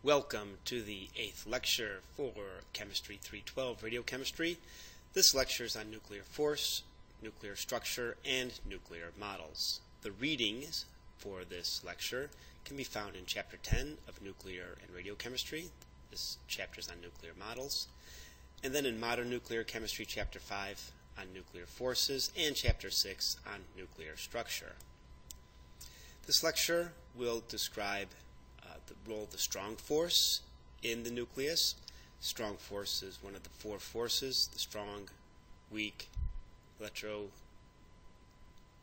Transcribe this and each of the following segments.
Welcome to the 8th lecture for Chemistry 312 Radiochemistry. This lecture is on nuclear force, nuclear structure, and nuclear models. The readings for this lecture can be found in Chapter 10 of Nuclear and Radiochemistry. This chapter is on nuclear models. And then in Modern Nuclear Chemistry, Chapter 5 on nuclear forces, and Chapter 6 on nuclear structure. This lecture will describe the role of the strong force in the nucleus. Strong force is one of the four forces: the strong, weak, electro,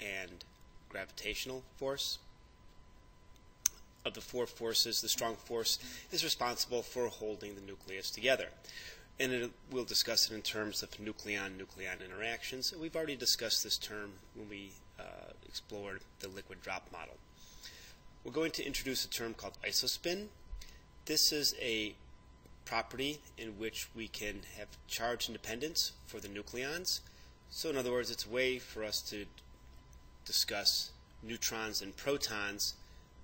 and gravitational force. Of the four forces, the strong force is responsible for holding the nucleus together. And we'll discuss it in terms of nucleon-nucleon interactions. We've already discussed this term when we explored the liquid drop model. We're going to introduce a term called isospin. This is a property in which we can have charge independence for the nucleons. So in other words, it's a way for us to discuss neutrons and protons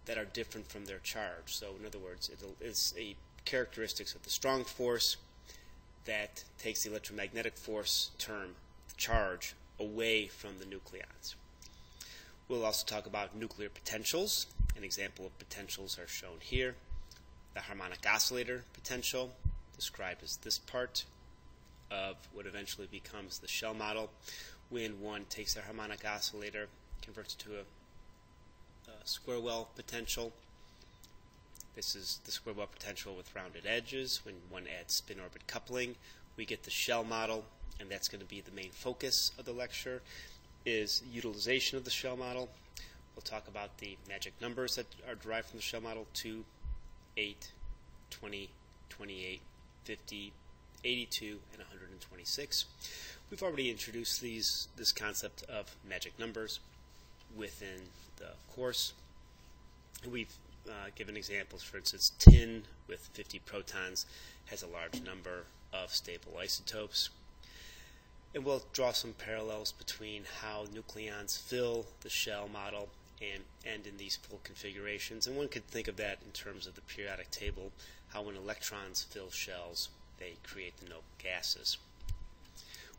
that are different from their charge. So in other words, it's a characteristics of the strong force that takes the electromagnetic force term, the charge, away from the nucleons. We'll also talk about nuclear potentials. An example of potentials are shown here. The harmonic oscillator potential, described as this part of what eventually becomes the shell model, when one takes a harmonic oscillator, converts it to a square well potential. This is the square well potential with rounded edges. When one adds spin orbit coupling, we get the shell model, and that's going to be the main focus of the lecture, is utilization of the shell model. We'll talk about the magic numbers that are derived from the shell model: 2, 8, 20, 28, 50, 82, and 126. We've already introduced this concept of magic numbers within the course. And we've given examples. For instance, tin with 50 protons has a large number of stable isotopes. And we'll draw some parallels between how nucleons fill the shell model and in these full configurations. And one could think of that in terms of the periodic table, how when electrons fill shells, they create the noble gases.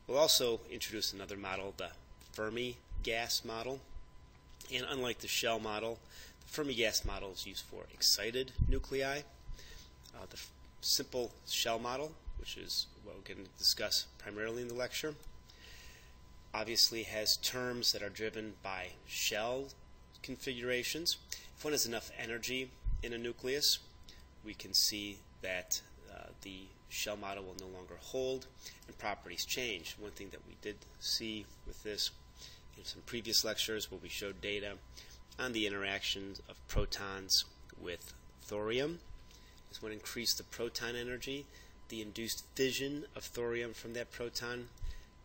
We'll also introduce another model, the Fermi gas model. And unlike the shell model, the Fermi gas model is used for excited nuclei. The simple shell model, which is what we're going to discuss primarily in the lecture, obviously has terms that are driven by shell configurations. If one has enough energy in a nucleus, we can see that the shell model will no longer hold and properties change. One thing that we did see with this in some previous lectures, where we showed data on the interactions of protons with thorium, is when increased the proton energy, the induced fission of thorium from that proton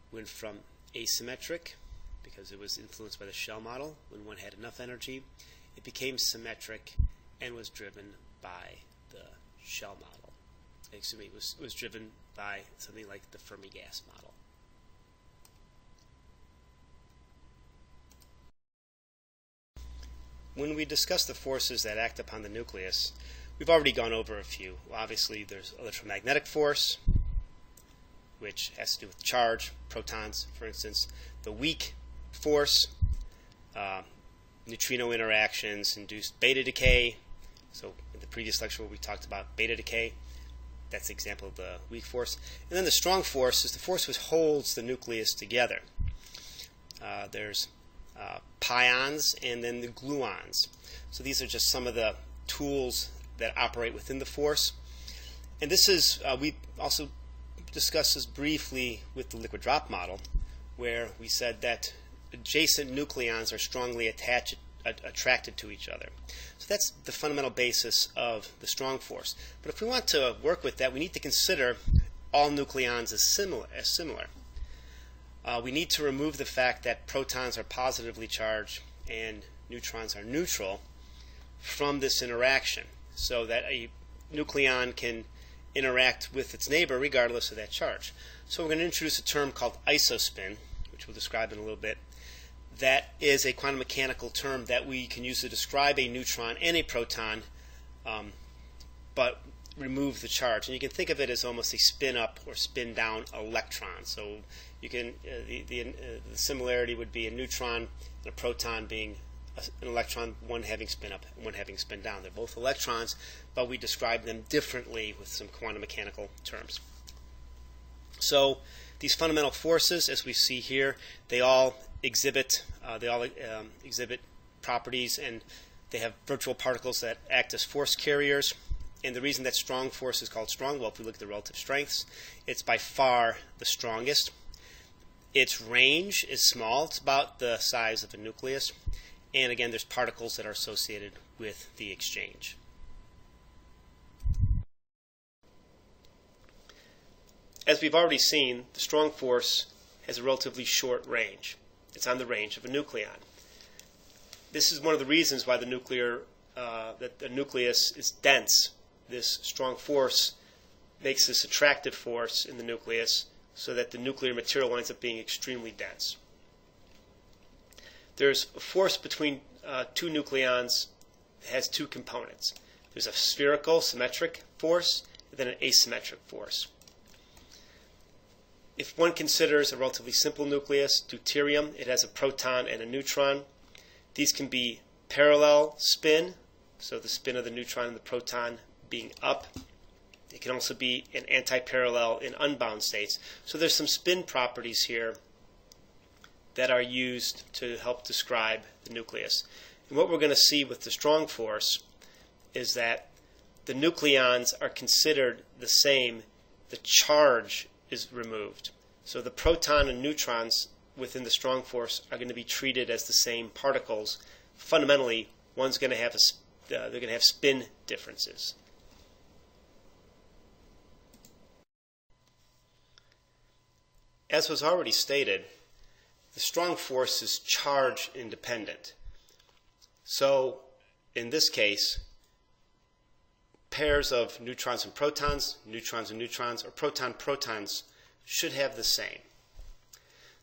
went from asymmetric, because it was influenced by the shell model. When one had enough energy, it became symmetric and was driven by the shell model. Excuse me, was driven by something like the Fermi gas model. When we discuss the forces that act upon the nucleus, we've already gone over a few. Well, obviously, there's electromagnetic force, which has to do with charge, protons, for instance. The weak force, neutrino interactions, induced beta decay. So in the previous lecture where we talked about beta decay, that's the example of the weak force. And then the strong force is the force which holds the nucleus together. There's pions and then the gluons. So these are just some of the tools that operate within the force. And this is, we also discussed this briefly with the liquid drop model, where we said that adjacent nucleons are strongly attracted to each other. So that's the fundamental basis of the strong force. But if we want to work with that, we need to consider all nucleons as similar. We need to remove the fact that protons are positively charged and neutrons are neutral from this interaction, so that a nucleon can interact with its neighbor regardless of that charge. So we're going to introduce a term called isospin, which we'll describe in a little bit. That is a quantum mechanical term that we can use to describe a neutron and a proton, but remove the charge. And you can think of it as almost a spin up or spin down electron. So you can the similarity would be a neutron and a proton being an electron, one having spin up and one having spin down. They're both electrons, but we describe them differently with some quantum mechanical terms. So these fundamental forces, as we see here, they all exhibit properties, and they have virtual particles that act as force carriers. And the reason that strong force is called strong, well, if we look at the relative strengths, it's by far the strongest. Its range is small. It's about the size of a nucleus. And again, there's particles that are associated with the exchange. As we've already seen, the strong force has a relatively short range. It's on the range of a nucleon. This is one of the reasons why the nucleus is dense. This strong force makes this attractive force in the nucleus so that the nuclear material winds up being extremely dense. There's a force between two nucleons that has two components. There's a spherical, symmetric force, and then an asymmetric force. If one considers a relatively simple nucleus, deuterium, it has a proton and a neutron. These can be parallel spin, so the spin of the neutron and the proton being up. It can also be an antiparallel in unbound states. So there's some spin properties here that are used to help describe the nucleus. And what we're going to see with the strong force is that the nucleons are considered the same. The charge is removed. So the proton and neutrons within the strong force are going to be treated as the same particles. Fundamentally, one's going to have they're going to have spin differences. As was already stated, the strong force is charge independent. So in this case, pairs of neutrons and protons, or proton-protons should have the same.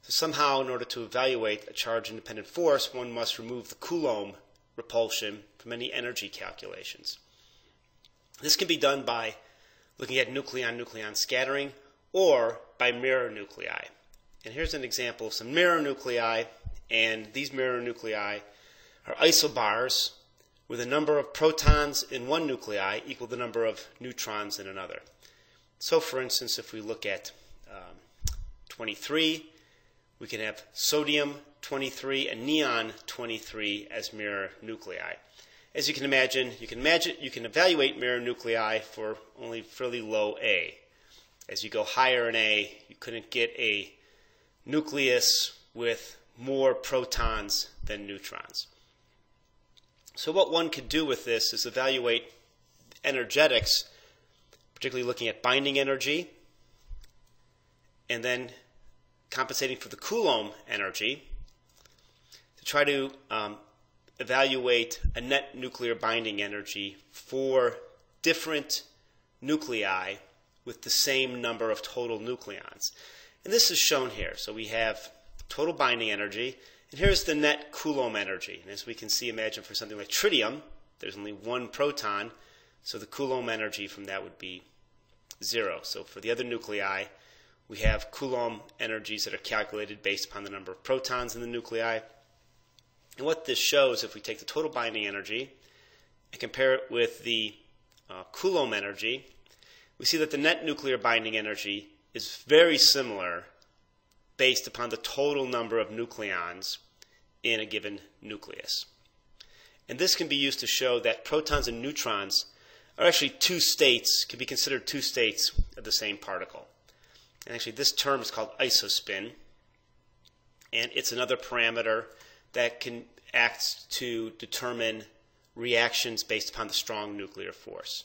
So somehow, in order to evaluate a charge-independent force, one must remove the Coulomb repulsion from any energy calculations. This can be done by looking at nucleon-nucleon scattering or by mirror nuclei. And here's an example of some mirror nuclei, and these mirror nuclei are isobars with a number of protons in one nuclei equal the number of neutrons in another. So for instance, if we look at 23, we can have sodium 23 and neon 23 as mirror nuclei. As you can imagine, you can evaluate mirror nuclei for only fairly low A. As you go higher in A, you couldn't get a nucleus with more protons than neutrons. So what one could do with this is evaluate energetics, particularly looking at binding energy, and then compensating for the Coulomb energy to try to evaluate a net nuclear binding energy for different nuclei with the same number of total nucleons. And this is shown here. So we have total binding energy, and here's the net Coulomb energy. And as we can see, imagine for something like tritium, there's only one proton, so the Coulomb energy from that would be 0. So for the other nuclei, we have Coulomb energies that are calculated based upon the number of protons in the nuclei. And what this shows, if we take the total binding energy and compare it with the Coulomb energy, we see that the net nuclear binding energy is very similar based upon the total number of nucleons in a given nucleus. And this can be used to show that protons and neutrons are actually two states, can be considered two states of the same particle. And actually this term is called isospin, and it's another parameter that can act to determine reactions based upon the strong nuclear force.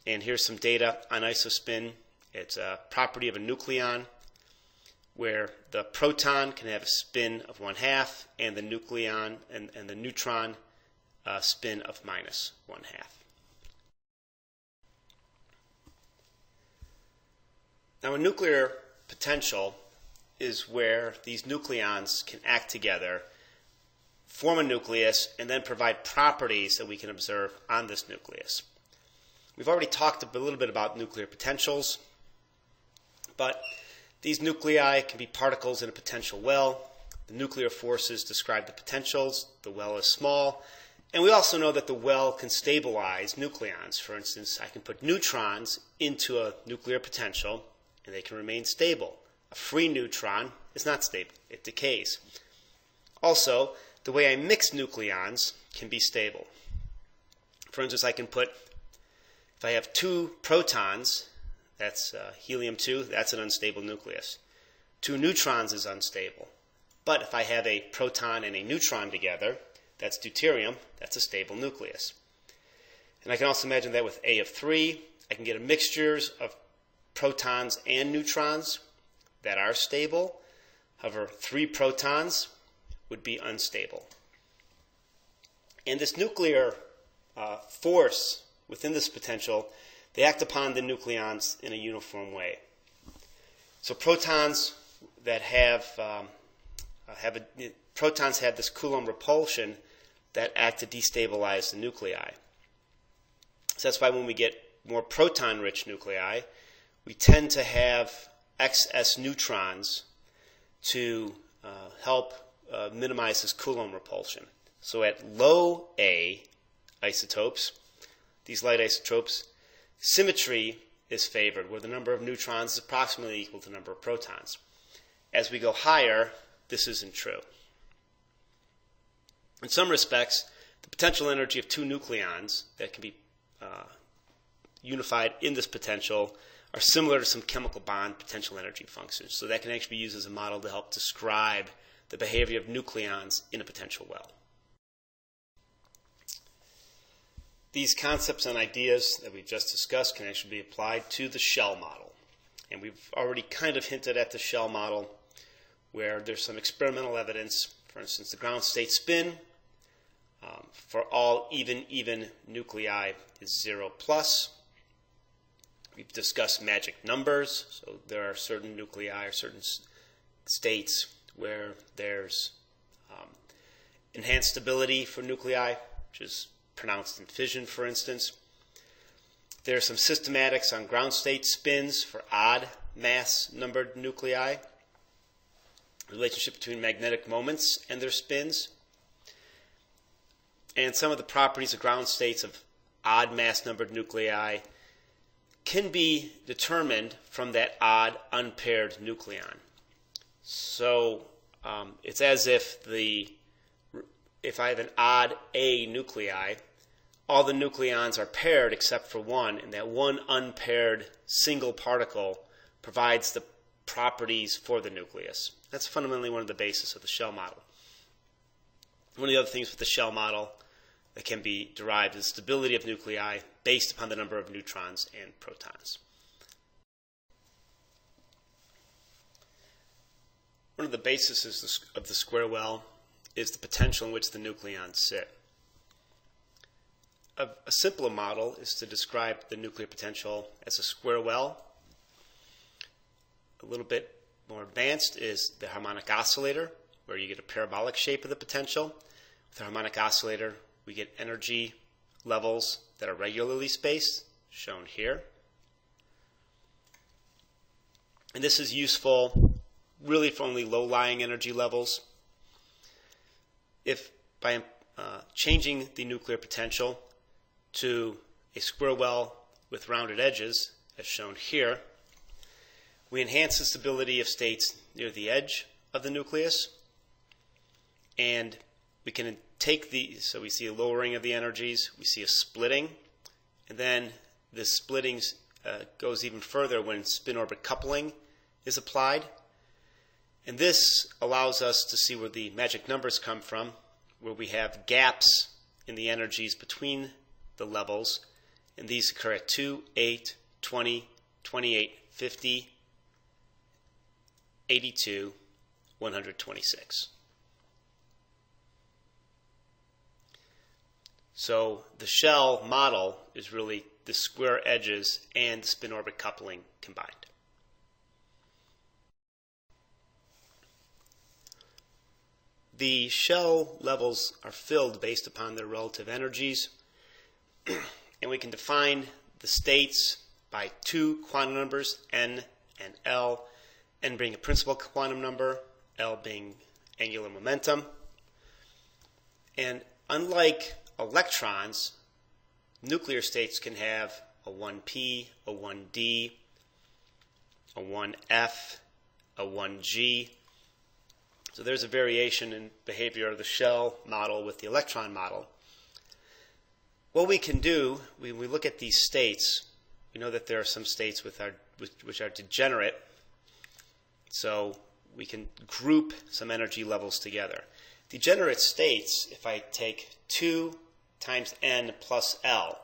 And here's some data on isospin. It's a property of a nucleon where the proton can have a spin of 1/2 and the nucleon and the neutron spin of -1/2. Now a nuclear potential is where these nucleons can act together, form a nucleus, and then provide properties that we can observe on this nucleus. We've already talked a little bit about nuclear potentials, but these nuclei can be particles in a potential well. The nuclear forces describe the potentials. The well is small. And we also know that the well can stabilize nucleons. For instance, I can put neutrons into a nuclear potential, and they can remain stable. A free neutron is not stable. It decays. Also, the way I mix nucleons can be stable. For instance, I can put, if I have 2 protons, that's helium-2, that's an unstable nucleus. 2 neutrons is unstable. But if I have a proton and a neutron together, that's deuterium, that's a stable nucleus. And I can also imagine that with A of 3, I can get a mixtures of protons and neutrons that are stable. However, 3 protons would be unstable. And this nuclear force within this potential, they act upon the nucleons in a uniform way. So protons that protons have this Coulomb repulsion that act to destabilize the nuclei. So that's why when we get more proton-rich nuclei, we tend to have excess neutrons to help minimize this Coulomb repulsion. So at low A isotopes, these light isotopes, symmetry is favored, where the number of neutrons is approximately equal to the number of protons. As we go higher, this isn't true. In some respects, the potential energy of 2 nucleons that can be unified in this potential are similar to some chemical bond potential energy functions. So that can actually be used as a model to help describe the behavior of nucleons in a potential well. These concepts and ideas that we've just discussed can actually be applied to the shell model. And we've already kind of hinted at the shell model where there's some experimental evidence. For instance, the ground state spin for all even nuclei is 0 plus. We've discussed magic numbers. So there are certain nuclei or certain states where there's enhanced stability for nuclei, which is pronounced in fission, for instance. There are some systematics on ground state spins for odd mass numbered nuclei, the relationship between magnetic moments and their spins, and some of the properties of ground states of odd mass numbered nuclei can be determined from that odd unpaired nucleon. So it's as if if I have an odd A nuclei, all the nucleons are paired except for one, and that one unpaired single particle provides the properties for the nucleus. That's fundamentally one of the bases of the shell model. One of the other things with the shell model that can be derived is stability of nuclei based upon the number of neutrons and protons. One of the bases of the square well is the potential in which the nucleons sit. A simpler model is to describe the nuclear potential as a square well. A little bit more advanced is the harmonic oscillator, where you get a parabolic shape of the potential. With the harmonic oscillator, we get energy levels that are regularly spaced, shown here. And this is useful really for only low-lying energy levels. If by changing the nuclear potential to a square well with rounded edges, as shown here, we enhance the stability of states near the edge of the nucleus, and we can take so we see a lowering of the energies, we see a splitting, and then this splitting goes even further when spin-orbit coupling is applied. And this allows us to see where the magic numbers come from, where we have gaps in the energies between the levels, and these occur at 2, 8, 20, 28, 50, 82, 126. So the shell model is really the square edges and spin-orbit coupling combined. The shell levels are filled based upon their relative energies, and we can define the states by two quantum numbers, n and L, n being a principal quantum number, L being angular momentum. And unlike electrons, nuclear states can have a 1p, a 1d, a 1f, a 1g. So there's a variation in behavior of the shell model with the electron model. What we can do, when we look at these states, we know that there are some states which are degenerate. So we can group some energy levels together. Degenerate states, if I take 2 times n plus L,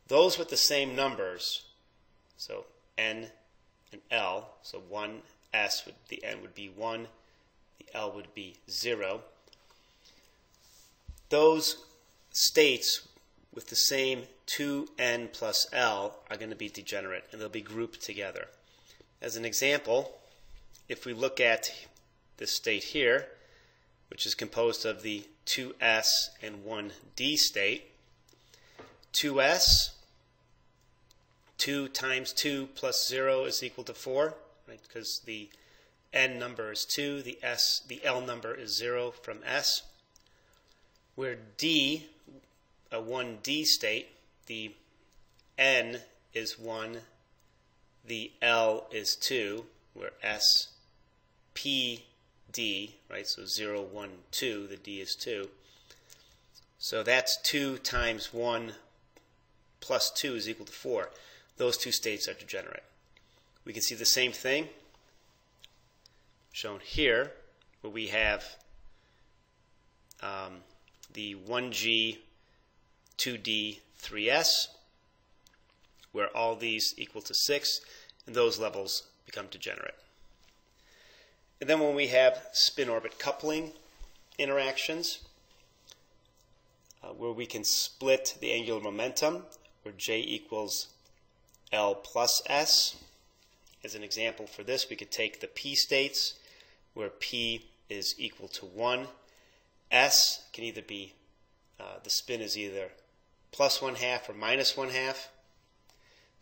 those with the same numbers, so n and L, so 1s, the n would be 1, the L would be 0. Those states with the same 2n plus L are going to be degenerate, and they'll be grouped together. As an example, if we look at this state here, which is composed of the 2s and 1d state, 2s, 2 times 2 plus 0 is equal to 4, right? Because the n number is 2, the L number is 0 from s. Where d, a 1d state, the n is 1, the L is 2, where s, p, d, right? So 0, 1, 2, the d is 2. So that's 2 times 1 plus 2 is equal to 4. Those two states are degenerate. We can see the same thing shown here, where we have the 1g, 2d, 3s, where all these equal to 6, and those levels become degenerate. And then when we have spin-orbit coupling interactions, where we can split the angular momentum, where J equals L plus S. As an example for this, we could take the P states, where P is equal to 1. S can either be, the spin is either plus 1/2 or minus 1/2.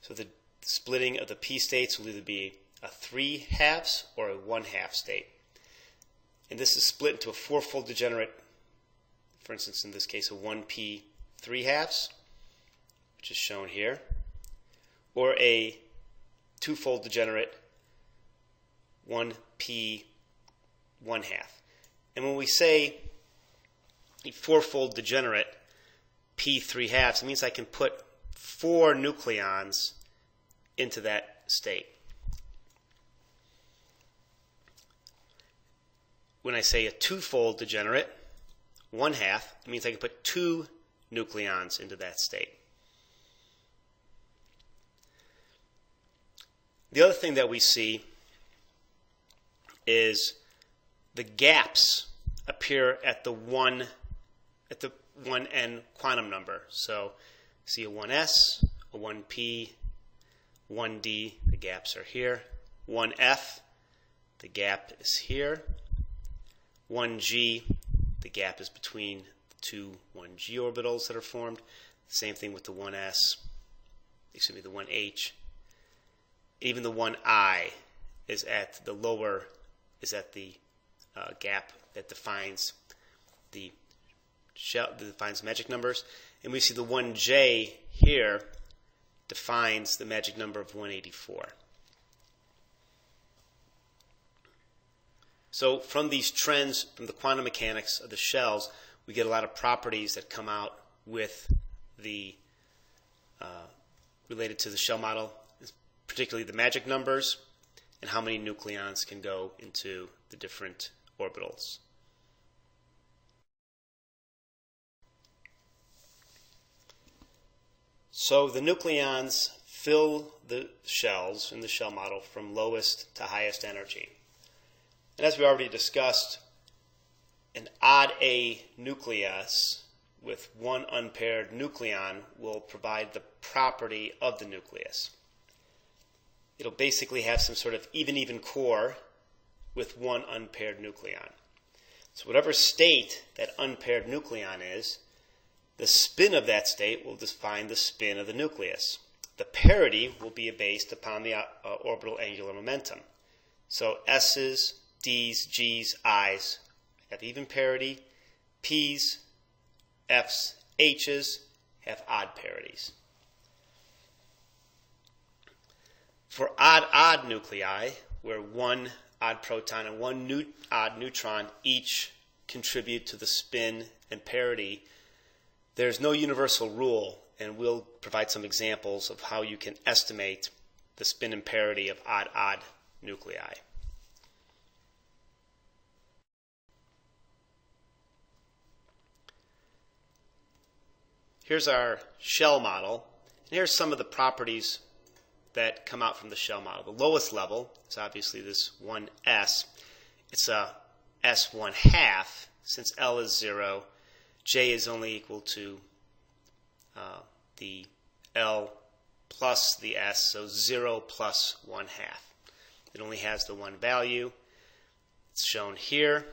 So the splitting of the P states will either be a 3/2 or a 1/2 state. And this is split into a fourfold degenerate, for instance, in this case, a 1p 3/2, which is shown here, or a twofold degenerate 1p 1/2. And when we say a fourfold degenerate p 3/2, it means I can put 4 nucleons into that state. When I say a twofold degenerate 1/2, it means I can put 2 nucleons into that state. The other thing that we see is the gaps appear at the 1n quantum number. So see a 1s, a 1p, 1d, the gaps are here. 1f, the gap is here. 1g, the gap is between the two 1g orbitals that are formed. Same thing with the 1s, excuse me, the 1h. Even the 1i is at the lower, is at the gap that defines the shell, that defines magic numbers. And we see the 1j here defines the magic number of 184. So from these trends, from the quantum mechanics of the shells, we get a lot of properties that come out with the related to the shell model, particularly the magic numbers and how many nucleons can go into the different orbitals. So the nucleons fill the shells in the shell model from lowest to highest energy. And as we already discussed, an odd A nucleus with one unpaired nucleon will provide the property of the nucleus. It'll basically have some sort of even core with one unpaired nucleon. So whatever state that unpaired nucleon is, the spin of that state will define the spin of the nucleus. the parity will be based upon the orbital angular momentum. So S's, D's, G's, I's have even parity. P's, F's, H's have odd parities. For odd-odd nuclei, where one odd proton and one odd neutron each contribute to the spin and parity, there's no universal rule, and we'll provide some examples of how you can estimate the spin and parity of odd-odd nuclei. Here's our shell model, and here's some of the properties that come out from the shell model. The lowest level is obviously this 1s. It's a s1/2. Since L is 0, J is only equal to the L plus the S, so 0 plus 1/2. It only has the one value. It's shown here,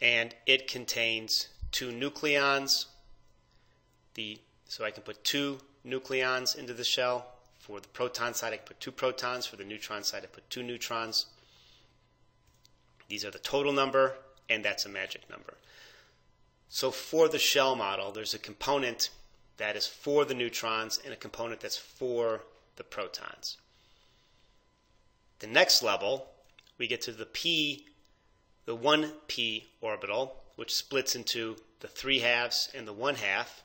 and it contains 2 nucleons. So I can put 2 nucleons into the shell. For the proton side, I can put 2 protons. For the neutron side, I put 2 neutrons. These are the total number, and that's a magic number. So for the shell model, there's a component that is for the neutrons and a component that's for the protons. The next level, we get to the 1p orbital, which splits into the 3/2 and the 1/2,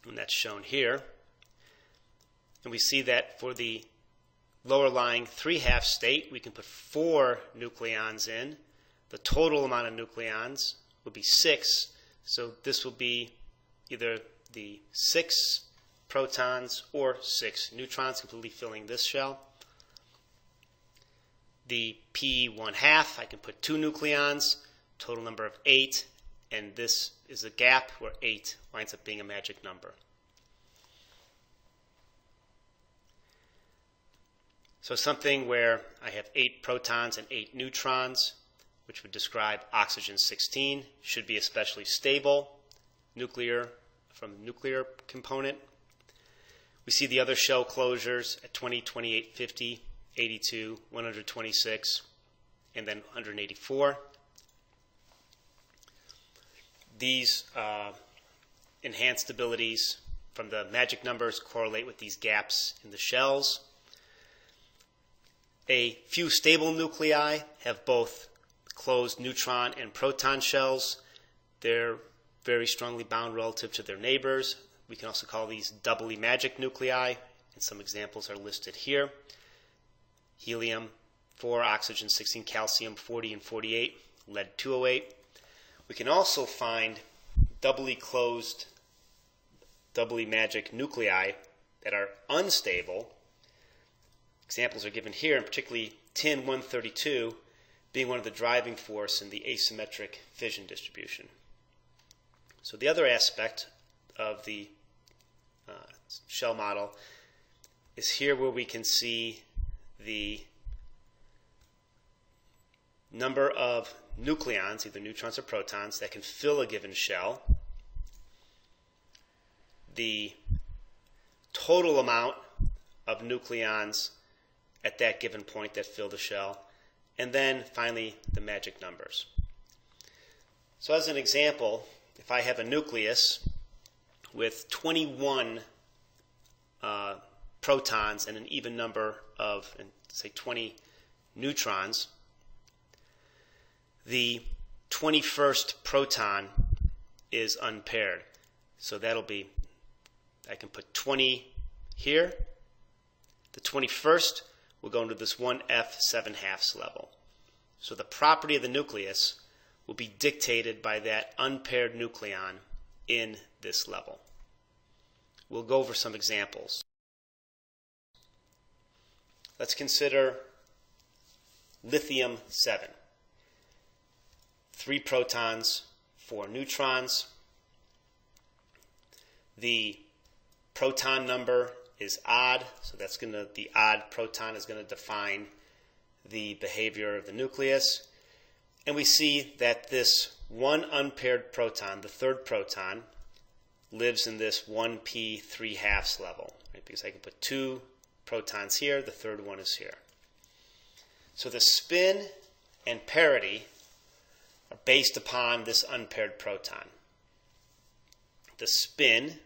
and that's shown here. And we see that for the lower lying 3/2 state, we can put 4 nucleons in. The total amount of nucleons will be 6. So this will be either the 6 protons or 6 neutrons completely filling this shell. The P1/2, I can put 2 nucleons, total number of 8, and this is a gap where 8 winds up being a magic number. So something where I have 8 protons and 8 neutrons, which would describe oxygen-16, should be especially stable from the nuclear component. We see the other shell closures at 20, 28, 50, 82, 126, and then 184. These enhanced abilities from the magic numbers correlate with these gaps in the shells. A few stable nuclei have both closed neutron and proton shells. They're very strongly bound relative to their neighbors. We can also call these doubly magic nuclei, and some examples are listed here. Helium 4, oxygen 16, calcium 40 and 48, lead 208. We can also find doubly closed, doubly magic nuclei that are unstable. Examples are given here, and particularly tin 132 being one of the driving force in the asymmetric fission distribution. So the other aspect of the shell model is here where we can see the number of nucleons, either neutrons or protons, that can fill a given shell, the total amount of nucleons at that given point that fill the shell, and then finally the magic numbers. So as an example, if I have a nucleus with 21 protons and an even number of, say, 20 neutrons, the 21st proton is unpaired. So that'll be, I can put 20 here. The 21st will go into this 1f 7/2 level. So the property of the nucleus will be dictated by that unpaired nucleon in this level. We'll go over some examples. Let's consider lithium 7. 3 protons, 4 neutrons. The proton number is odd, so that's the odd proton is going to define the behavior of the nucleus. And we see that this one unpaired proton, the 3rd proton, lives in this 1p 3/2 level, right? Because I can put 2 protons here, the third one is here. So the spin and parity are based upon this unpaired proton. The spin,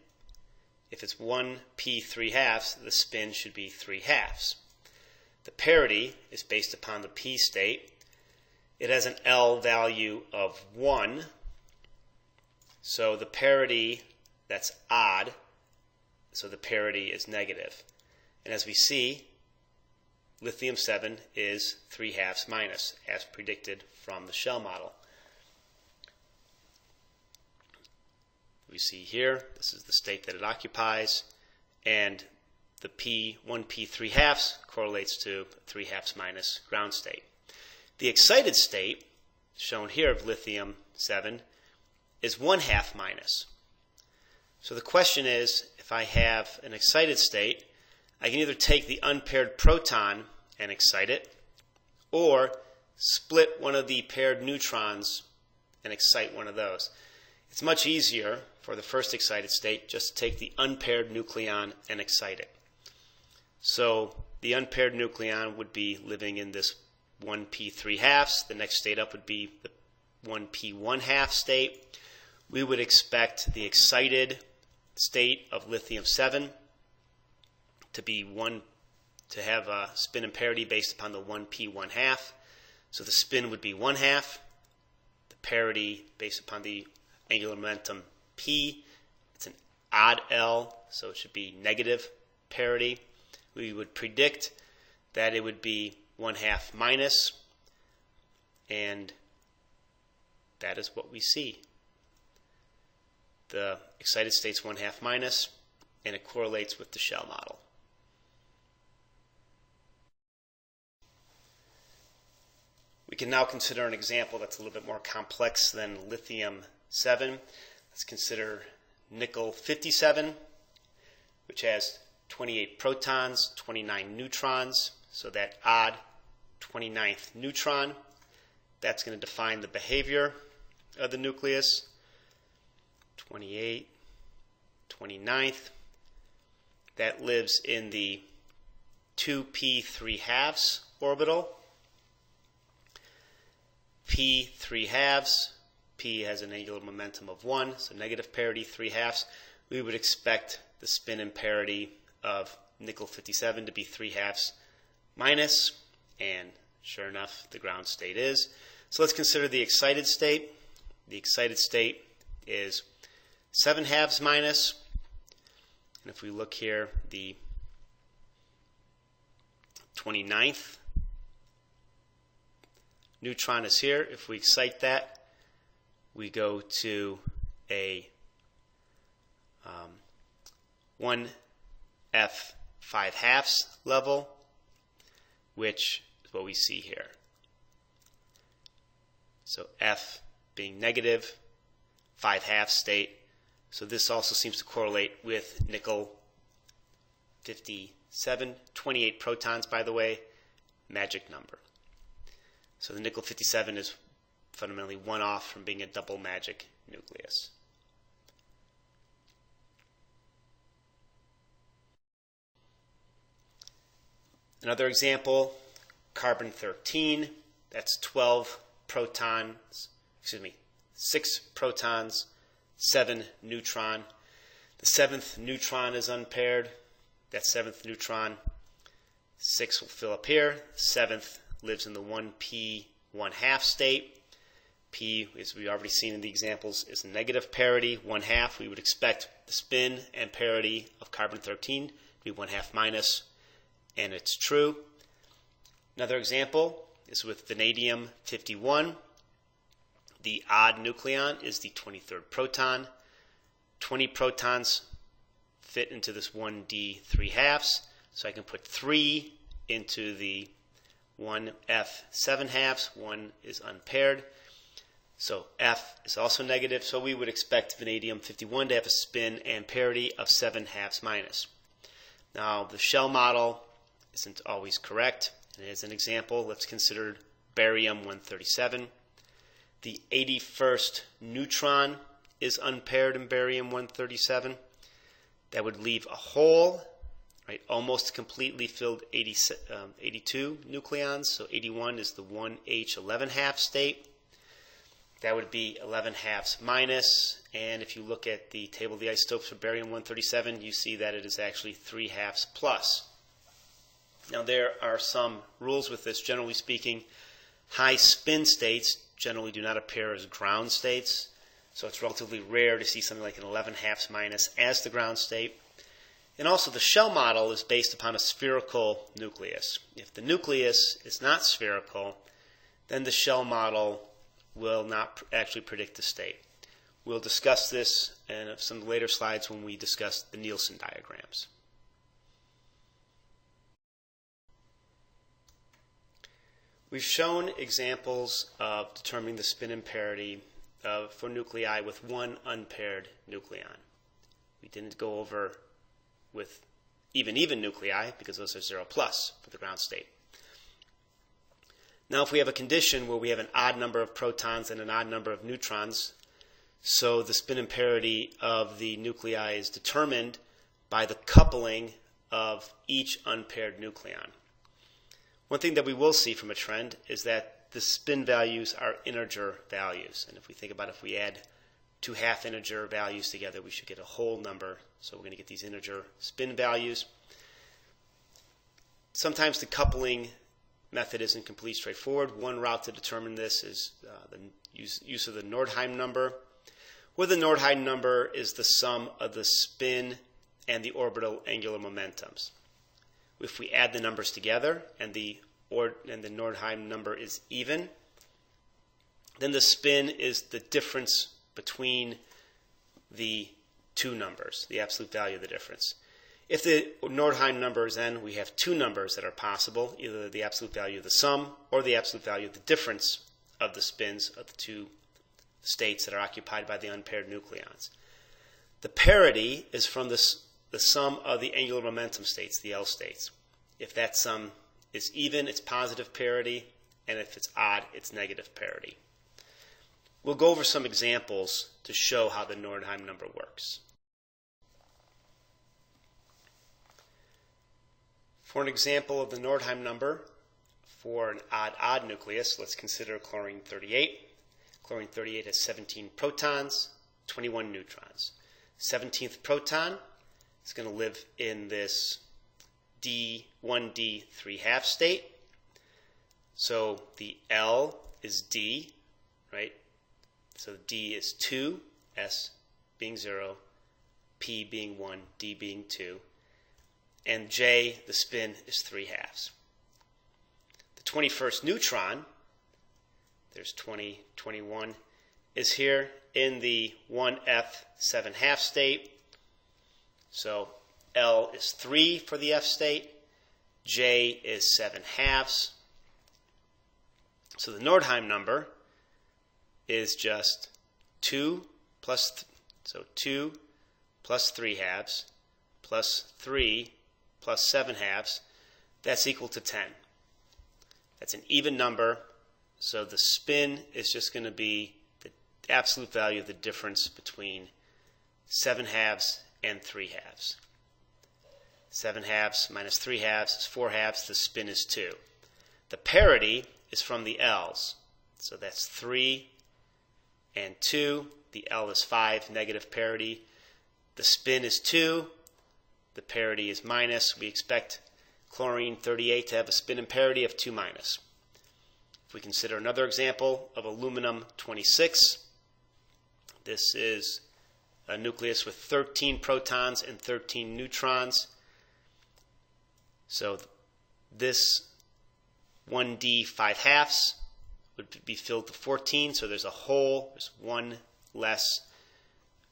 if it's 1p 3/2, the spin should be 3/2. The parity is based upon the p state. It has an L value of 1, so the parity, that's odd, so the parity is negative. And as we see, lithium-7 is 3/2 minus, as predicted from the shell model. We see here, this is the state that it occupies, and the 1p 3/2 correlates to 3/2 minus ground state. The excited state, shown here of lithium-7, is 1/2 minus. So the question is, if I have an excited state, I can either take the unpaired proton and excite it, or split one of the paired neutrons and excite one of those. It's much easier for the first excited state just to take the unpaired nucleon and excite it. So the unpaired nucleon would be living in this 1p 3/2. The next state up would be the 1p 1/2 state. We would expect the excited state of lithium-7 to have a spin and parity based upon the 1p 1/2. So the spin would be 1/2. The parity based upon the angular momentum p. It's an odd L, so it should be negative parity. We would predict that it would be 1/2 minus, and that is what we see. The excited state's 1/2 minus, and it correlates with the shell model. We can now consider an example that's a little bit more complex than lithium-7. Let's consider nickel-57, which has 28 protons, 29 neutrons, so that odd 29th neutron, that's going to define the behavior of the nucleus. 28, 29th, that lives in the 2p 3/2 orbital. p 3/2, p has an angular momentum of 1, so negative parity 3/2. We would expect the spin and parity of nickel-57 to be 3/2 minus, and sure enough, the ground state is. So let's consider the excited state. The excited state is 7/2 minus, and if we look here, the 29th neutron is here. If we excite that, we go to a 1f 5/2 level, which is what we see here. So F being negative, 5/2 state. So this also seems to correlate with nickel-57, 28 protons, by the way, magic number. So the nickel-57 is fundamentally one off from being a double magic nucleus. Another example, carbon-13, that's 12 protons, 6 protons, 7 neutron. The 7th neutron is unpaired. That 7th neutron, 6 will fill up here. 7th lives in the 1p 1/2 state. P, as we've already seen in the examples, is negative parity, 1/2. We would expect the spin and parity of carbon-13 to be 1/2 minus, and it's true. Another example is with vanadium-51. The odd nucleon is the 23rd proton. 20 protons fit into this 1d 3/2, so I can put 3 into the 1f 7/2. 1 is unpaired. So F is also negative, so we would expect vanadium-51 to have a spin and parity of 7/2 minus. Now, the shell model isn't always correct, and as an example, let's consider barium-137. The 81st neutron is unpaired in barium-137. That would leave a hole, right, almost completely filled 82 nucleons. So 81 is the 1H11 half state. That would be 11 halves minus. And if you look at the table of the isotopes for barium-137, you see that it is actually 3 halves plus. Now there are some rules with this. Generally speaking, high spin states generally do not appear as ground states. So it's relatively rare to see something like an 11 halves minus as the ground state. And also the shell model is based upon a spherical nucleus. If the nucleus is not spherical, then the shell model will not actually predict the state. We'll discuss this in some later slides when we discuss the Nielsen diagrams. We've shown examples of determining the spin imparity for nuclei with one unpaired nucleon. We didn't go over with even nuclei because those are 0 plus for the ground state. Now if we have a condition where we have an odd number of protons and an odd number of neutrons, so the spin imparity of the nuclei is determined by the coupling of each unpaired nucleon. One thing that we will see from a trend is that the spin values are integer values. And if we think about if we add two half integer values together, we should get a whole number. So we're going to get these integer spin values. Sometimes the coupling method isn't completely straightforward. One route to determine this is the use of the Nordheim number, where the Nordheim number is the sum of the spin and the orbital angular momentums. If we add the numbers together and the Nordheim number is even, then the spin is the difference between the two numbers, the absolute value of the difference. If the Nordheim number is n, we have two numbers that are possible, either the absolute value of the sum or the absolute value of the difference of the spins of the two states that are occupied by the unpaired nucleons. The parity is from the sum of the angular momentum states, the L states. If that sum is even, it's positive parity, and if it's odd, it's negative parity. We'll go over some examples to show how the Nordheim number works. For an example of the Nordheim number for an odd-odd nucleus, let's consider chlorine-38. Chlorine-38 has 17 protons, 21 neutrons. 17th proton is going to live in this D1D 3 half state. So the L is D, right? So D is 2, S being 0, P being 1, D being 2. And J, the spin, is 3 halves. The 21st neutron, there's 20, 21, is here in the 1F 7 half state. So L is 3 for the F state. J is 7 halves. So the Nordheim number is just 2 plus 3 halves plus 3 plus 7 halves. That's equal to 10. That's an even number, so the spin is just going to be the absolute value of the difference between 7 halves and 3 halves. 7 halves minus 3 halves is 4 halves. The spin is 2. The parity is from the L's. So that's 3 and 2. The L is 5, negative parity. The spin is 2. The parity is minus. We expect chlorine-38 to have a spin imparity of 2 minus. If we consider another example of aluminum-26, this is a nucleus with 13 protons and 13 neutrons. So this 1D 5 halves would be filled to 14, so there's a hole, there's one less,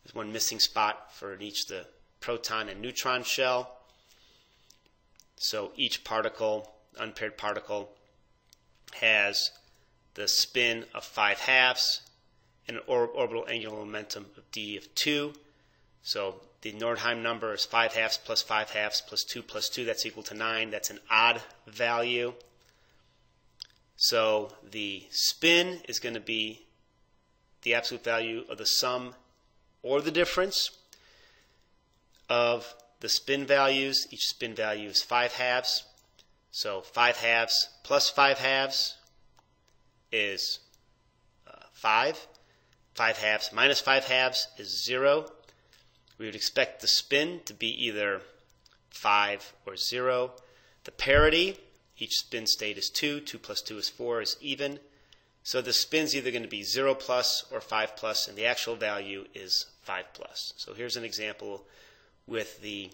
there's one missing spot for each the proton and neutron shell. So each particle, unpaired particle, has the spin of 5 halves and an orbital angular momentum of d of 2. So the Nordheim number is 5 halves plus 5 halves plus 2 plus 2. That's equal to 9. That's an odd value. So the spin is going to be the absolute value of the sum or the difference of the spin values. Each spin value is 5/2. So 5/2 plus 5/2 is 5. 5/2 minus 5/2 is 0. We would expect the spin to be either 5 or 0. The parity, each spin state is 2. 2 plus 2 is 4, is even. So the spin's either going to be 0 plus or 5 plus, and the actual value is 5 plus. So here's an example with the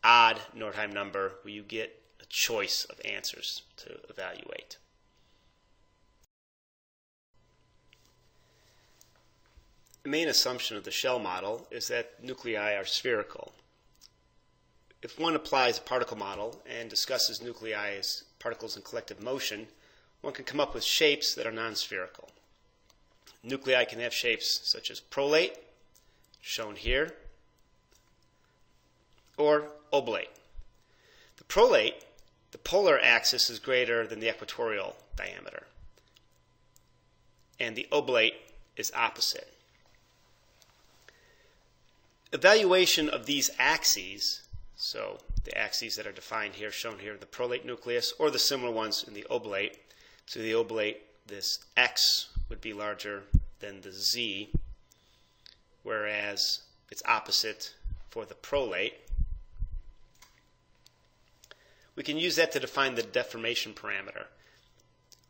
odd Nordheim number where you get a choice of answers to evaluate. The main assumption of the shell model is that nuclei are spherical. If one applies a particle model and discusses nuclei as particles in collective motion, one can come up with shapes that are non-spherical. Nuclei can have shapes such as prolate, shown here, or oblate. The prolate, the polar axis is greater than the equatorial diameter, and the oblate is opposite. Evaluation of these axes, so the axes that are defined here, shown here, the prolate nucleus, or the similar ones in the oblate. So the oblate, this X would be larger than the Z, whereas it's opposite for the prolate. We can use that to define the deformation parameter.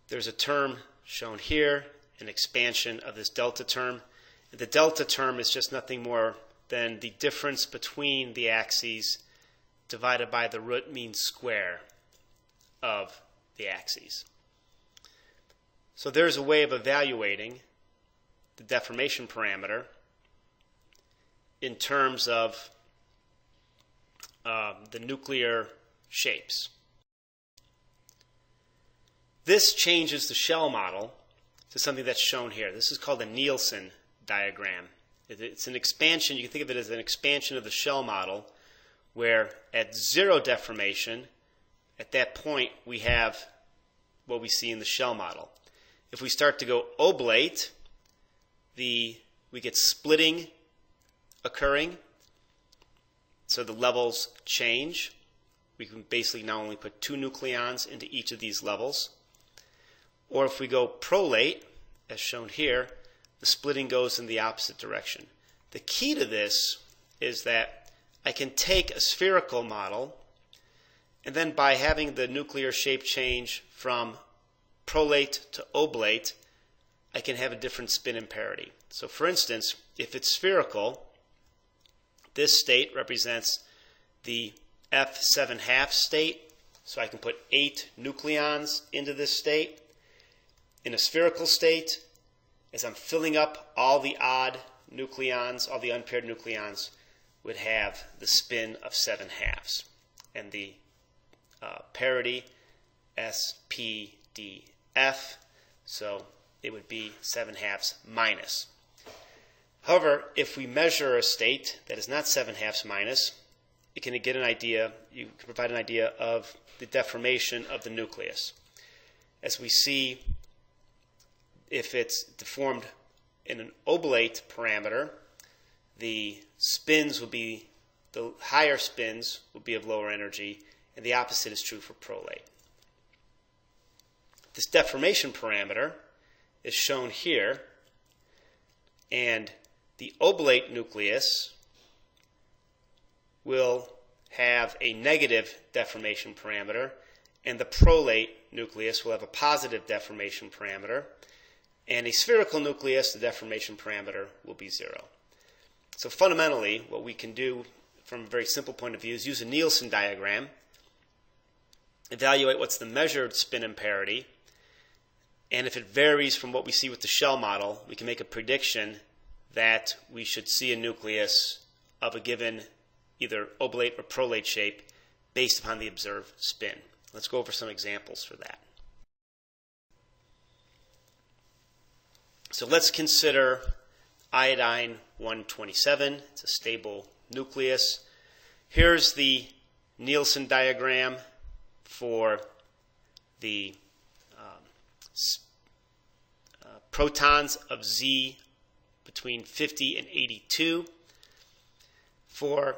There's a term shown here, an expansion of this delta term. The delta term is just nothing more than the difference between the axes divided by the root mean square of the axes. So there's a way of evaluating the deformation parameter in terms of the nuclear shapes. This changes the shell model to something that's shown here. This is called a Nielsen diagram. It's an expansion. You can think of it as an expansion of the shell model, where at 0 deformation, at that point, we have what we see in the shell model. If we start to go oblate, we get splitting occurring, so the levels change. We can basically now only put 2 nucleons into each of these levels. Or if we go prolate, as shown here, the splitting goes in the opposite direction. The key to this is that I can take a spherical model, and then by having the nuclear shape change from prolate to oblate, I can have a different spin and parity. So for instance, if it's spherical, this state represents the F7/2 state, so I can put 8 nucleons into this state. In a spherical state, as I'm filling up all the odd nucleons, all the unpaired nucleons would have the spin of 7/2, and the parity SPDF, so it would be 7/2 minus. However, if we measure a state that is not 7/2 minus, you can get an idea, you can provide an idea of the deformation of the nucleus. As we see, if it's deformed in an oblate parameter, the spins will be, the higher spins will be of lower energy, and the opposite is true for prolate. This deformation parameter is shown here, and the oblate nucleus will have a negative deformation parameter, and the prolate nucleus will have a positive deformation parameter, and a spherical nucleus, the deformation parameter will be 0. So fundamentally, what we can do from a very simple point of view is use a Nielsen diagram, evaluate what's the measured spin and parity, and if it varies from what we see with the shell model, we can make a prediction that we should see a nucleus of a given either oblate or prolate shape based upon the observed spin. Let's go over some examples for that. So let's consider iodine 127. It's a stable nucleus. Here's the Nielsen diagram for the protons of Z between 50 and 82. For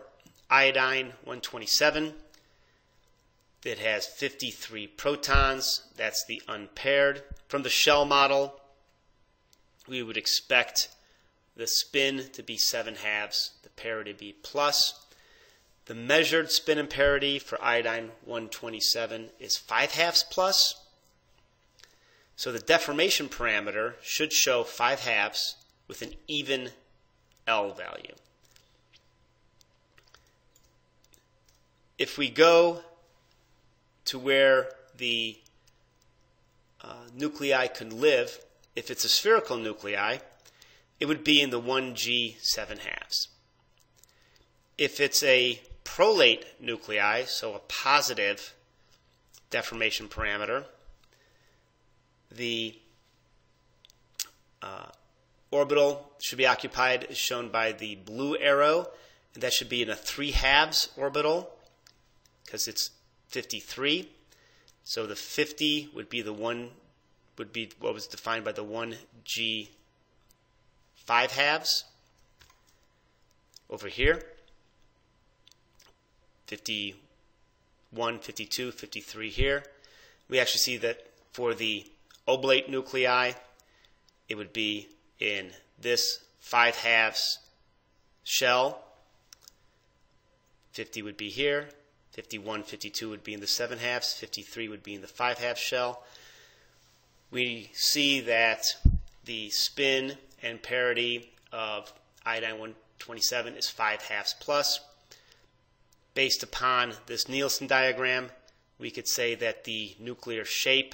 iodine 127, it has 53 protons. That's the unpaired. From the shell model, we would expect the spin to be 7/2, the parity to be plus. The measured spin and parity for iodine 127 is 5/2 plus. So the deformation parameter should show 5/2 with an even L value. If we go to where the nuclei could live, if it's a spherical nuclei, it would be in the 1G 7/2. If it's a prolate nuclei, so a positive deformation parameter, the orbital should be occupied as shown by the blue arrow, and that should be in a 3/2 orbital because it's 53. So the 50 would be what was defined by the 1G 5/2 over here. 51, 52, 53 here. We actually see that for the oblate nuclei, it would be in this 5/2 shell. 50 would be here. 51, 52 would be in the 7/2. 53 would be in the 5/2 shell. We see that the spin and parity of iodine 127 is 5/2 plus. Based upon this Nielsen diagram, we could say that the nuclear shape,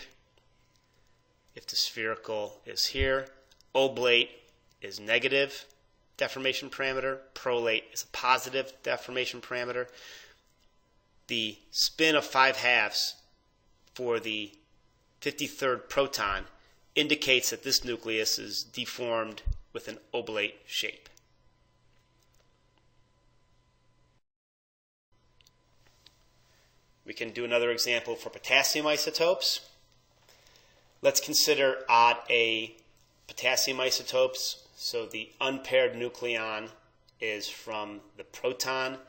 if the spherical is here, oblate is negative deformation parameter, prolate is a positive deformation parameter. The spin of 5/2 for the 53rd proton indicates that this nucleus is deformed with an oblate shape. We can do another example for potassium isotopes. Let's consider odd A potassium isotopes. So the unpaired nucleon is from the proton.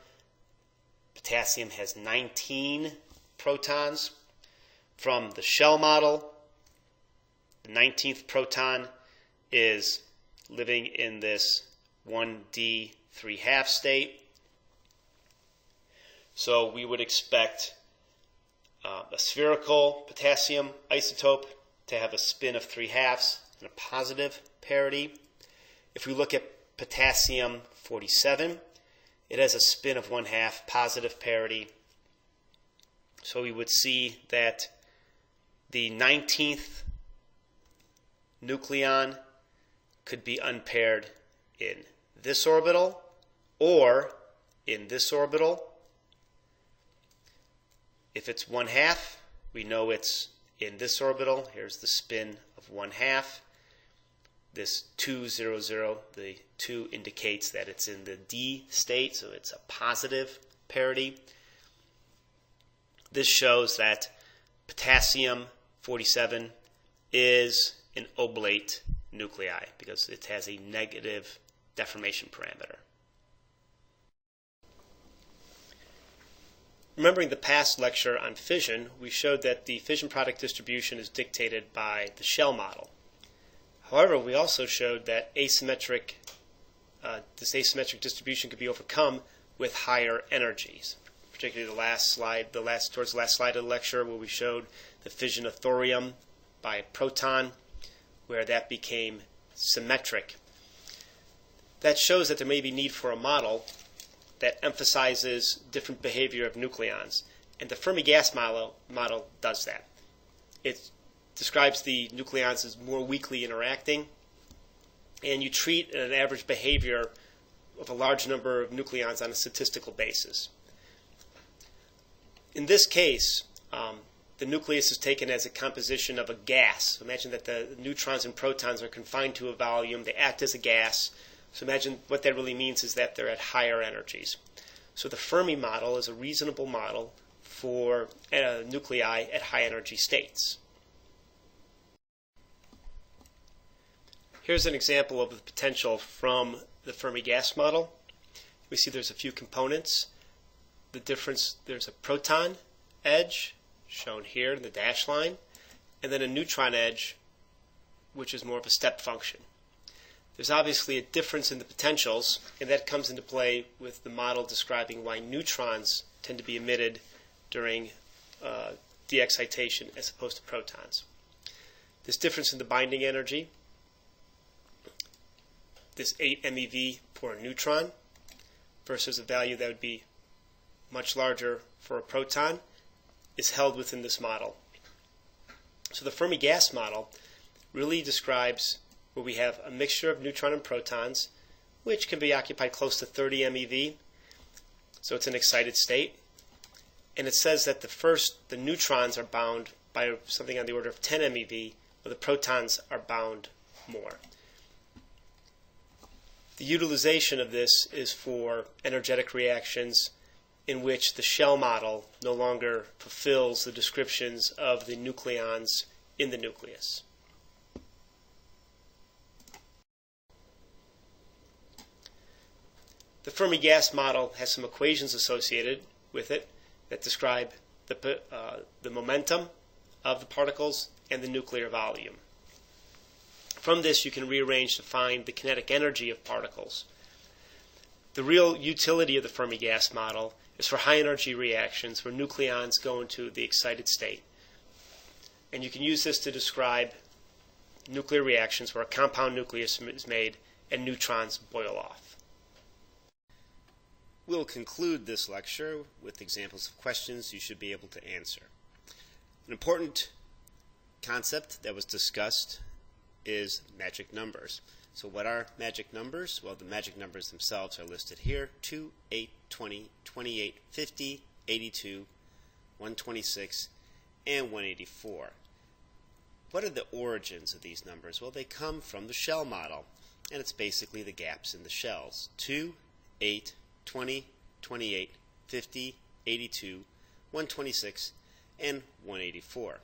Potassium has 19 protons. From the shell model, the 19th proton is living in this 1D 3/2 state. So we would expect a spherical potassium isotope to have a spin of 3/2 and a positive parity. If we look at potassium 47, it has a spin of 1/2, positive parity. So we would see that the 19th nucleon could be unpaired in this orbital or in this orbital. If it's 1/2, we know it's in this orbital. Here's the spin of 1/2. This 2, 0, 0, the 2 indicates that it's in the D state, so it's a positive parity. This shows that potassium 47 is an oblate nuclei because it has a negative deformation parameter. Remembering the past lecture on fission, we showed that the fission product distribution is dictated by the shell model. However, we also showed that this asymmetric distribution could be overcome with higher energies. Particularly towards the last slide of the lecture, where we showed the fission of thorium by a proton, where that became symmetric. That shows that there may be need for a model that emphasizes different behavior of nucleons. And the Fermi gas model does that. It describes the nucleons as more weakly interacting, and you treat an average behavior of a large number of nucleons on a statistical basis. In this case, the nucleus is taken as a composition of a gas. Imagine that the neutrons and protons are confined to a volume. They act as a gas. So imagine what that really means is that they're at higher energies. So the Fermi model is a reasonable model for nuclei at high energy states. Here's an example of the potential from the Fermi gas model. We see there's a few components. The difference, there's a proton edge shown here in the dashed line, and then a neutron edge, which is more of a step function. There's obviously a difference in the potentials, and that comes into play with the model describing why neutrons tend to be emitted during de-excitation as opposed to protons. This difference in the binding energy, this 8 MeV for a neutron versus a value that would be much larger for a proton, is held within this model. So the Fermi gas model really describes where we have a mixture of neutron and protons, which can be occupied close to 30 MeV. So it's an excited state. And it says that the neutrons are bound by something on the order of 10 MeV, but the protons are bound more. The utilization of this is for energetic reactions in which the shell model no longer fulfills the descriptions of the nucleons in the nucleus. The Fermi gas model has some equations associated with it that describe the momentum of the particles and the nuclear volume. From this, you can rearrange to find the kinetic energy of particles. The real utility of the Fermi gas model is for high energy reactions where nucleons go into the excited state. And you can use this to describe nuclear reactions where a compound nucleus is made and neutrons boil off. We'll conclude this lecture with examples of questions you should be able to answer. An important concept that was discussed is magic numbers. So what are magic numbers? Well, the magic numbers themselves are listed here: 2, 8, 20, 28, 50, 82, 126, and 184. What are the origins of these numbers? Well, they come from the shell model, and it's basically the gaps in the shells. 2, 8, 20, 28, 50, 82, 126, and 184.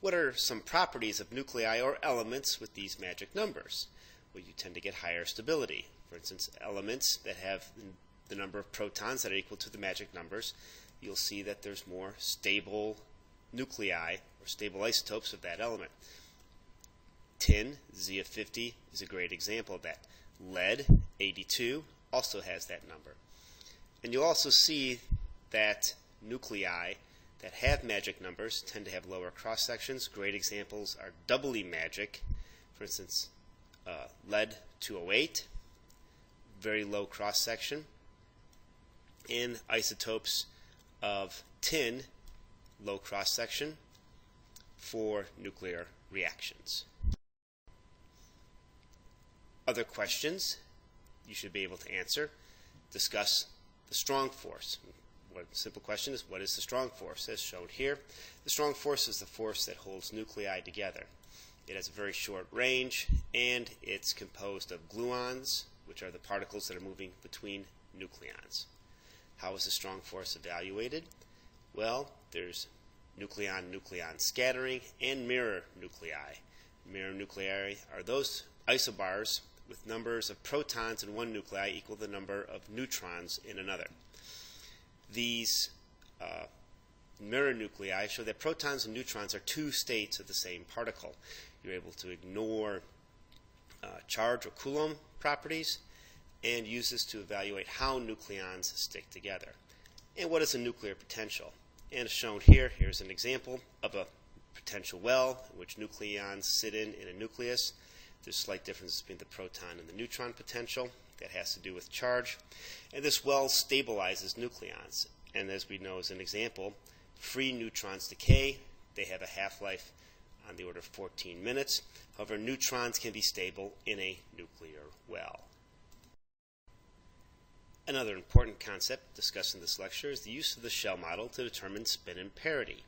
What are some properties of nuclei or elements with these magic numbers? Well, you tend to get higher stability. For instance, elements that have the number of protons that are equal to the magic numbers, you'll see that there's more stable nuclei or stable isotopes of that element. Tin, Z of 50, is a great example of that. Lead, 82, also has that number. And you'll also see that nuclei that have magic numbers tend to have lower cross sections. Great examples are doubly magic. For instance, lead 208, very low cross section, and isotopes of tin, low cross section for nuclear reactions. Other questions you should be able to answer. Discuss the strong force. One simple question is, what is the strong force? As shown here, the strong force is the force that holds nuclei together. It has a very short range, and it's composed of gluons, which are the particles that are moving between nucleons. How is the strong force evaluated? Well, there's nucleon-nucleon scattering and mirror nuclei. Mirror nuclei are those isobars with numbers of protons in one nuclei equal the number of neutrons in another. These mirror nuclei show that protons and neutrons are two states of the same particle. You're able to ignore charge or Coulomb properties and use this to evaluate how nucleons stick together. And what is a nuclear potential? And as shown here, here's an example of a potential well in which nucleons sit in a nucleus. There's slight differences between the proton and the neutron potential. That has to do with charge. And this well stabilizes nucleons. And as we know as an example, free neutrons decay. They have a half-life on the order of 14 minutes. However, neutrons can be stable in a nuclear well. Another important concept discussed in this lecture is the use of the shell model to determine spin imparity.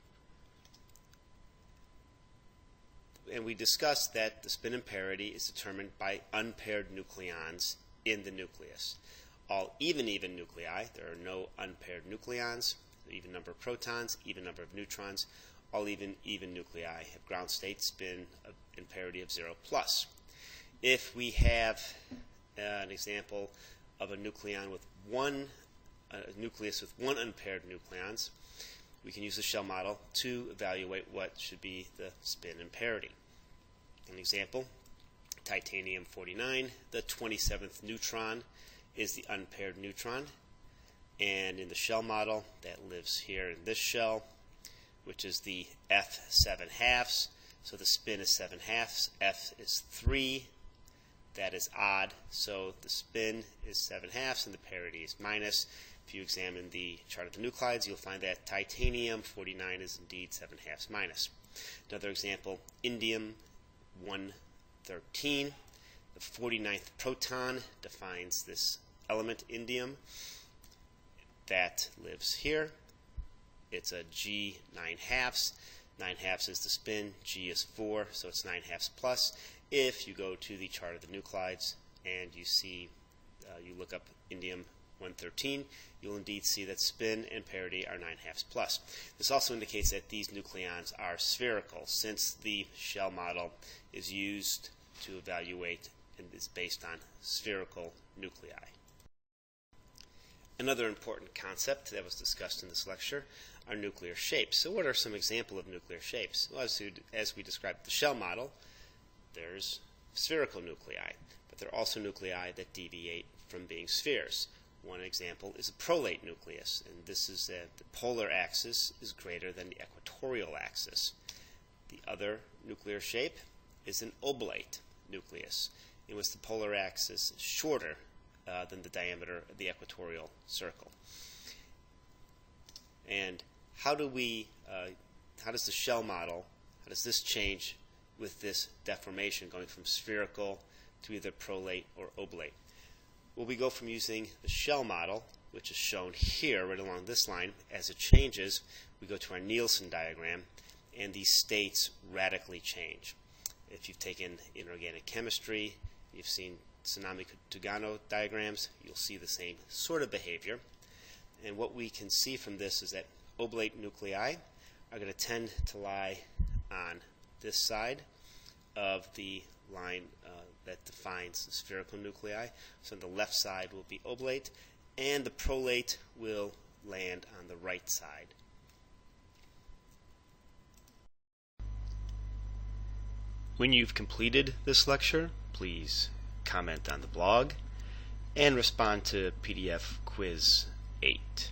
And we discussed that the spin imparity is determined by unpaired nucleons in the nucleus. All even nuclei, there are no unpaired nucleons, even number of protons, even number of neutrons. All even nuclei have ground state spin imparity of 0+. if we have an example of a nucleus with one unpaired nucleons, we can use the shell model to evaluate what should be the spin and parity. An example, titanium-49, the 27th neutron is the unpaired neutron, and in the shell model that lives here in this shell, which is the F 7/2, so the spin is 7/2, F is 3, that is odd, so the spin is 7/2 and the parity is minus. If you examine the chart of the nuclides, you'll find that titanium-49 is indeed 7/2 minus. Another example, indium-113, the 49th proton defines this element indium that lives here. It's a G 9/2. 9/2 is the spin, G is 4, so it's 9/2 plus. If you go to the chart of the nuclides and you see, you look up indium-113, you'll indeed see that spin and parity are 9/2 plus. This also indicates that these nucleons are spherical, since the shell model is used to evaluate and is based on spherical nuclei. Another important concept that was discussed in this lecture are nuclear shapes. So what are some examples of nuclear shapes? Well, as we described the shell model, there's spherical nuclei, but there are also nuclei that deviate from being spheres. One example is a prolate nucleus, and this is the polar axis is greater than the equatorial axis. The other nuclear shape is an oblate nucleus, in which the polar axis is shorter than the diameter of the equatorial circle. And how does the shell model, how does this change with this deformation going from spherical to either prolate or oblate? Well, we go from using the shell model, which is shown here right along this line. As it changes, we go to our Nielsen diagram, and these states radically change. If you've taken inorganic chemistry, you've seen Tsunami-Tugano diagrams, you'll see the same sort of behavior. And what we can see from this is that oblate nuclei are going to tend to lie on this side of the line that defines the spherical nuclei. So on the left side will be oblate, and the prolate will land on the right side. When you've completed this lecture, please comment on the blog and respond to PDF Quiz 8.